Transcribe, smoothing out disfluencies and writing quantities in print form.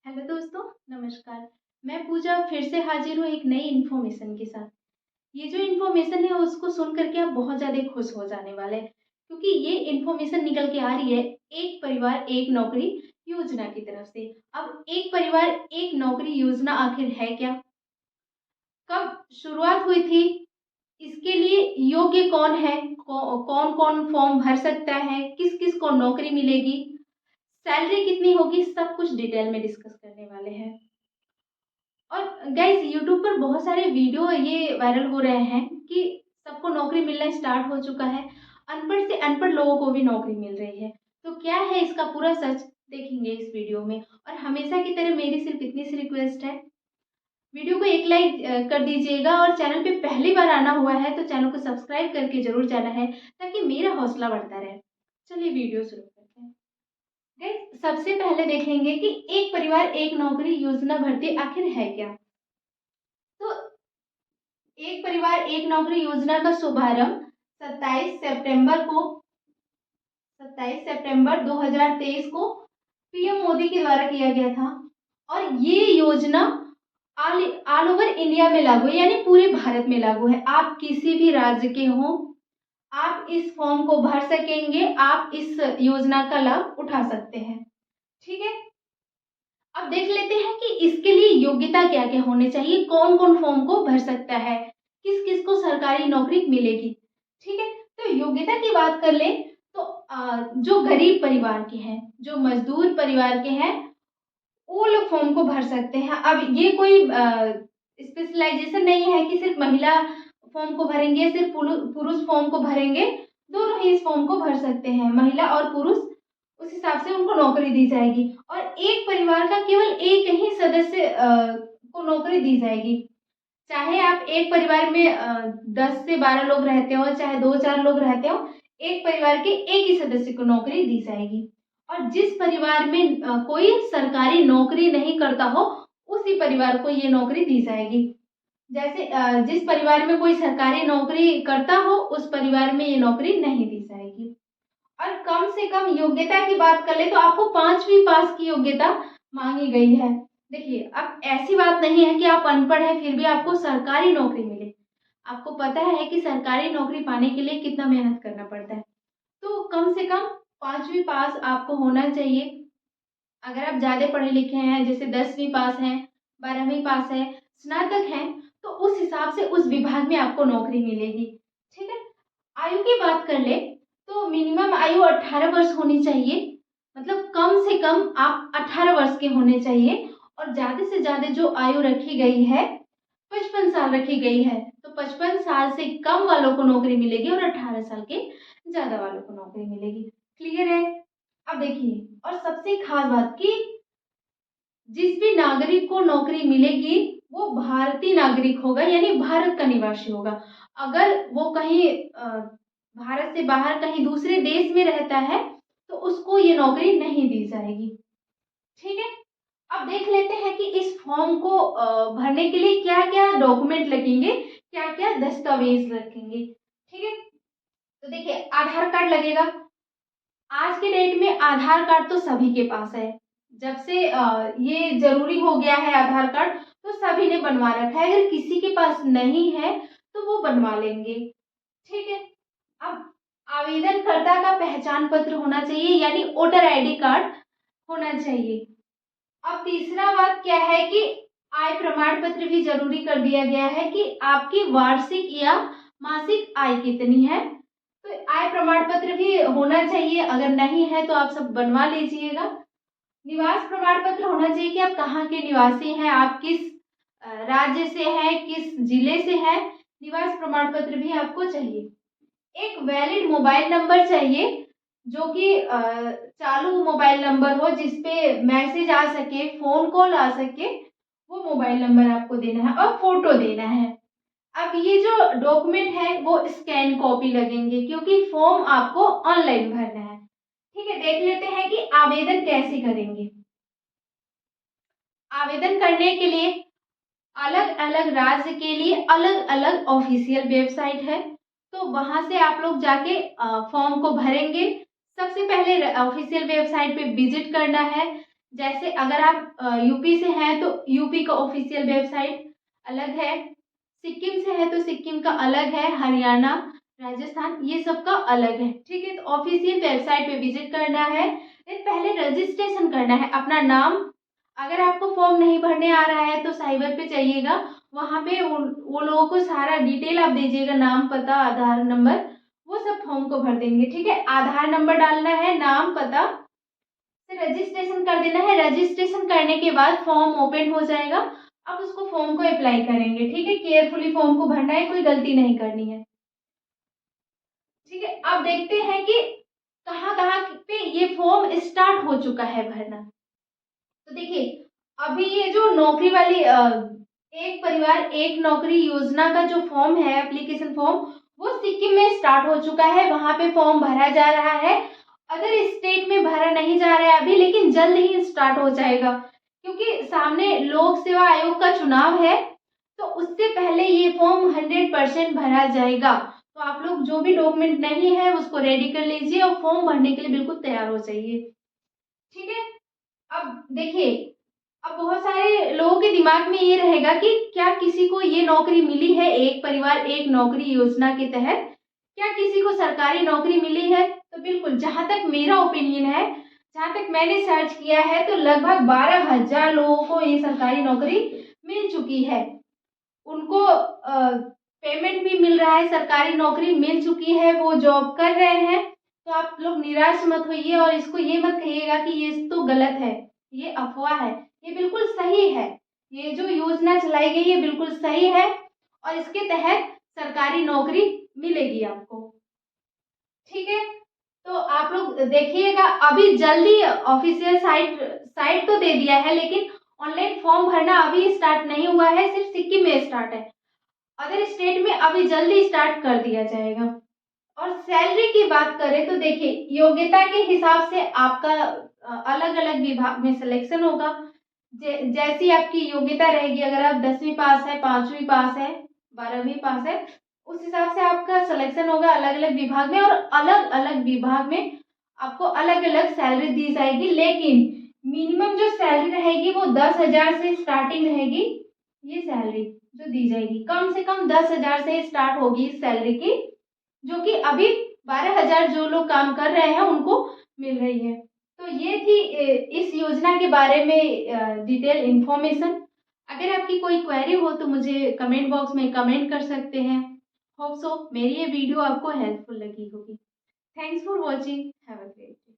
Hello दोस्तों, नमस्कार। मैं पूजा फिर से हाजिर हूँ एक नई इन्फॉर्मेशन के साथ। ये जो इन्फॉर्मेशन है उसको सुन कर के आप बहुत ज़्यादा खुश हो जाने वाले हैं, क्योंकि ये इन्फॉर्मेशन निकल के आ रही है एक परिवार एक नौकरी योजना की तरफ से। अब एक परिवार एक नौकरी योजना आखिर है क्या? कब शुरुआत हुई थी? इसके लिए योग्य कौन है? कौन-कौन फॉर्म भर सकता है? किस-किस को नौकरी मिलेगी? सैलरी कितनी होगी? सब कुछ डिटेल में डिस्कस करने वाले हैं। और गाइस यूट्यूब पर बहुत सारे वीडियो ये वायरल हो रहे हैं कि सबको नौकरी मिलना स्टार्ट हो चुका है। अनपढ़ से अनपढ़ लोगों को भी नौकरी मिल रही है। तो क्या है इसका पूरा सच, देखेंगे इस वीडियो में। और हमेशा की तरह मेरी सिर्फ इतनी सी रिक्वेस्ट है, वीडियो को एक लाइक कर दीजिएगा और चैनल पे पहली बार आना हुआ है तो चैनल को सब्सक्राइब करके ज़रूर जाना है, ताकि मेरा हौसला बढ़ता रहे। चलिए वीडियो शुरू करते हैं। गाइस सबसे पहले देखेंगे कि एक परिवार एक नौकरी योजना भर्ती आखिर है क्या? तो एक परिवार एक नौकरी योजना का शुभारंभ 27 सितंबर 2023 को पीएम मोदी के द्वारा किया गया था। और ये योजना ऑल ओवर इंडिया में लागू है, यानी पूरे भारत में लागू है। आप किसी भी राज्य के हों, आप इस फॉर्म को भर सकेंगे, आप इस योजना का लाभ उठा सकते हैं। ठीक है, अब देख लेते हैं कि इसके लिए योग्यता क्या-क्या होनी चाहिए, कौन-कौन फॉर्म को भर सकता है, किस-किस को सरकारी नौकरी मिलेगी। ठीक है, तो योग्यता की बात कर लें तो जो गरीब परिवार के हैं, जो मज़दूर परिवार के हैं, वो लोग फॉर्म को भर सकते हैं। अब ये कोई स्पेशलाइज़ेशन नहीं है कि सिर्फ़ महिला फॉर्म को भरेंगे, सिर्फ़ पुरुष फॉर्म को भरेंगे, दोनों ही इस फॉर्म को भर सकते हैं, महिला और पुरुष। उस हिसाब से उनको नौकरी दी जाएगी और एक परिवार का केवल एक ही सदस्य को नौकरी दी जाएगी। चाहे आप एक परिवार में 10 से 12 लोग रहते हो, चाहे 2-4 लोग रहते हो, एक परिवार के एक ही सदस्य को नौकरी दी जाएगी। और जिस परिवार में कोई सरकारी नौकरी नहीं करता हो, उसी परिवार को ये नौकरी दी जाएगी। जैसे जिस परिवार में कोई सरकारी नौकरी करता हो, उस परिवार में ये नौकरी नहीं दी जाएगी। और कम से कम योग्यता की बात कर ले तो आपको 5वीं पास की योग्यता माँगी गई है। देखिए, अब ऐसी बात नहीं है कि आप अनपढ़ हैं फिर भी आपको सरकारी नौकरी मिले। आपको पता है कि सरकारी नौकरी पाने के लिए कितना मेहनत करना पड़ता है। तो कम से कम 5वीं पास आपको होना चाहिए। अगर आप ज़्यादा पढ़े लिखे हैं, जैसे 10वीं पास हैं, 12वीं पास है, स्नातक हैं, तो उस हिसाब से उस विभाग में आपको नौकरी मिलेगी। ठीक है? आयु की बात कर लें तो मिनिमम आयु 18 वर्ष होनी चाहिए। मतलब कम से कम आप 18 वर्ष के होने चाहिए और ज़्यादा से ज़्यादा जो आयु रखी गई है 55 साल रखी गई है। तो 55 साल से कम वालों को नौकरी मिलेगी और 18 साल के ज़्यादा वालों को नौकरी मिलेगी। क्लियर है? अब देखिए, और सबसे खास बात कि जिस भी नागरिक को नौकरी मिलेगी वो भारतीय नागरिक होगा, यानी भारत का निवासी होगा। अगर वो कहीं भारत से बाहर कहीं दूसरे देश में रहता है तो उसको ये नौकरी नहीं दी जाएगी। ठीक है, अब देख लेते हैं कि इस फॉर्म को भरने के लिए क्या क्या डॉक्यूमेंट लगेंगे, क्या क्या दस्तावेज लगेंगे। ठीक है, तो देखिए आधार कार्ड लगेगा। आज के डेट में आधार कार्ड तो सभी के पास है। जब से ये ज़रूरी हो गया है आधार कार्ड, तो सभी ने बनवा रखा है। अगर किसी के पास नहीं है, तो वो बनवा लेंगे। ठीक है? अब आवेदनकर्ता का पहचान पत्र होना चाहिए, यानी वोटर आईडी कार्ड होना चाहिए। अब तीसरा बात क्या है कि आय प्रमाण पत्र भी ज़रूरी कर दिया गया है कि आपकी वार्षिक या मासिक आय कितनी है। तो आय प्रमाण पत्र भी होना चाहिए, अगर नहीं है तो आप सब बनवा लीजिएगा। निवास प्रमाण पत्र होना चाहिए कि आप कहाँ के निवासी हैं, आप किस राज्य से हैं, किस जिले से हैं, निवास प्रमाण पत्र भी आपको चाहिए। एक वैलिड मोबाइल नंबर चाहिए, जो कि चालू मोबाइल नंबर हो, जिसपे मैसेज आ सके, फ़ोन कॉल आ सके, वो मोबाइल नंबर आपको देना है और फ़ोटो देना है। अब ये जो डॉक्यूमेंट है वो स्कैन कॉपी लगेंगे, क्योंकि फॉर्म आपको ऑनलाइन भरना है। ठीक है, देख लेते हैं कि आवेदन कैसे करेंगे। आवेदन करने के लिए अलग-अलग राज्य के लिए अलग-अलग ऑफिशियल वेबसाइट है, तो वहाँ से आप लोग जाके फॉर्म को भरेंगे। सबसे पहले ऑफिशियल वेबसाइट पे विजिट करना है। जैसे अगर आप यूपी से हैं तो यूपी का ऑफिशियल वेबसाइट अलग है, सिक्किम से है तो सिक्किम का अलग है, हरियाणा, राजस्थान ये सब का अलग है। ठीक है, तो ऑफिशियल वेबसाइट पे विजिट करना है, फिर पहले रजिस्ट्रेशन करना है, अपना नाम। अगर आपको फॉर्म नहीं भरने आ रहा है तो साइबर पे जाइएगा, वहाँ पे वो लोगों को सारा डिटेल आप दीजिएगा, नाम, पता, आधार नंबर, वो सब फॉर्म को भर देंगे। ठीक है, आधार नंबर डालना है, नाम, पता से रजिस्ट्रेशन कर देना है। रजिस्ट्रेशन करने के बाद फॉर्म ओपन हो जाएगा, आप उसको फॉर्म को अप्लाई करेंगे। ठीक है, केयरफुली फॉर्म को भरना है, कोई गलती नहीं करनी है। ठीक है, अब देखते हैं कि कहाँ कहाँ पे ये फॉर्म स्टार्ट हो चुका है भरना। तो देखिए, अभी ये जो नौकरी वाली एक परिवार एक नौकरी योजना का जो फॉर्म है, एप्लीकेशन फॉर्म, वो सिक्किम में स्टार्ट हो चुका है, वहां पे फॉर्म भरा जा रहा है। अदर स्टेट में भरा नहीं जा रहा है अभी, लेकिन जल्द ही स्टार्ट हो जाएगा, क्योंकि सामने लोक सेवा आयोग का चुनाव है, तो उससे पहले ये फॉर्म 100% भरा जाएगा। तो आप लोग जो भी डॉक्यूमेंट नहीं है उसको रेडी कर लीजिए और फॉर्म भरने के लिए बिल्कुल तैयार हो जाइए। ठीक है, अब देखिए, अब बहुत सारे लोगों के दिमाग में ये रहेगा कि क्या किसी को ये नौकरी मिली है, एक परिवार एक नौकरी योजना के तहत क्या किसी को सरकारी नौकरी मिली है? तो बिल्कुल, जहां तक मेरा ओपिनियन है, जहां तक मैंने सर्च किया है, तो लगभग 12,000 लोगों को ये सरकारी नौकरी मिल चुकी है। उनको पेमेंट भी मिल रहा है, सरकारी नौकरी मिल चुकी है, वो जॉब कर रहे हैं। तो आप लोग निराश मत होइए और इसको ये मत कहिएगा कि ये तो गलत है, ये अफवाह है। ये बिल्कुल सही है, ये जो योजना चलाई गई है बिल्कुल सही है, और इसके तहत सरकारी नौकरी मिलेगी आपको। ठीक है, तो आप लोग देखिएगा, अभी जल्दी ऑफिशियल साइट साइट तो दे दिया है, लेकिन ऑनलाइन फॉर्म भरना अभी स्टार्ट नहीं हुआ है, सिर्फ सिक्किम में स्टार्ट है। अदर स्टेट में अभी जल्दी स्टार्ट कर दिया जाएगा। और सैलरी की बात करें तो देखिए, योग्यता के हिसाब से आपका अलग अलग विभाग में सिलेक्शन होगा। जैसी आपकी योग्यता रहेगी, अगर आप 10वीं पास है, 5वीं पास है, 12वीं पास है, उस हिसाब से आपका सिलेक्शन होगा अलग अलग विभाग में, और अलग अलग विभाग में आपको अलग अलग सैलरी दी जाएगी। लेकिन मिनिमम जो सैलरी रहेगी वो 10,000 से स्टार्टिंग रहेगी। ये सैलरी जो दी जाएगी कम से कम 10,000 से स्टार्ट होगी इस सैलरी की, जो कि अभी 12,000 जो लोग काम कर रहे हैं उनको मिल रही है। तो ये थी इस योजना के बारे में डिटेल इन्फॉर्मेशन। अगर आपकी कोई क्वेरी हो तो मुझे कमेंट बॉक्स में कमेंट कर सकते हैं। होप सो मेरी ये वीडियो आपको हेल्पफुल लगी होगी। Thanks for watching, have a great day.